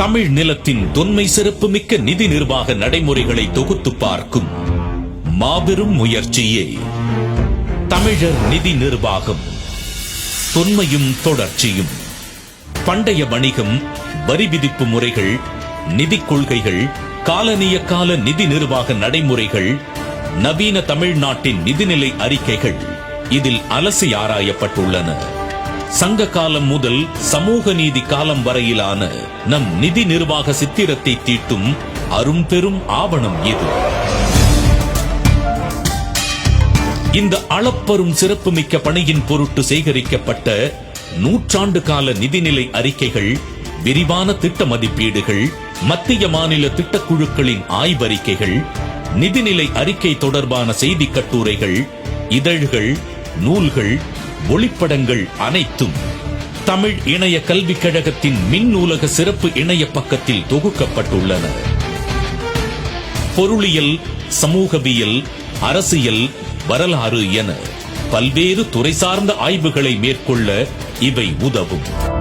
தமிழ் நிலத்தின் தொன்மை சிறப்புமிக்க நிதி நிர்வாக நடைமுறைகளை தொகுத்து பார்க்கும் மாபெரும் முயற்சியே தமிழர் நிதி நிர்வாகம். தொன்மையும் தொடர்ச்சியும். பண்டைய வணிகம், வரி விதிப்பு முறைகள், நிதி கொள்கைகள், காலனிய கால நிதி நிர்வாக நடைமுறைகள், நவீன தமிழ்நாட்டின் நிதிநிலை அறிக்கைகள் இதில் அலசி ஆராயப்பட்டுள்ளன. சங்க காலம் முதல் சமூக நீதி காலம் வரையிலான நம் நிதி நிர்வாக சித்திரத்தை தீட்டும் அரும்பெரும் ஆவணம் இது. இந்த அளப்பரும் சிறப்புமிக்க பணியின் பொருட்டு சேகரிக்கப்பட்ட நூற்றாண்டு கால நிதிநிலை அறிக்கைகள், விரிவான திட்ட மதிப்பீடுகள், மத்திய மாநில திட்டக்குழுக்களின் ஆய்வறிக்கைகள், நிதிநிலை அறிக்கை தொடர்பான செய்தி கட்டுரைகள், இதழ்கள், நூல்கள், ஒளிப்படங்கள் அனைத்தும் தமிழ் இணைய கல்விக் கழகத்தின் மின் நூலக சிறப்பு இணைய பக்கத்தில் தொகுக்கப்பட்டுள்ளன. பொருளியல், சமூகவியல், அரசியல், வரலாறு என பல்வேறு துறை சார்ந்த ஆய்வுகளை மேற்கொள்ள இவை உதவும்.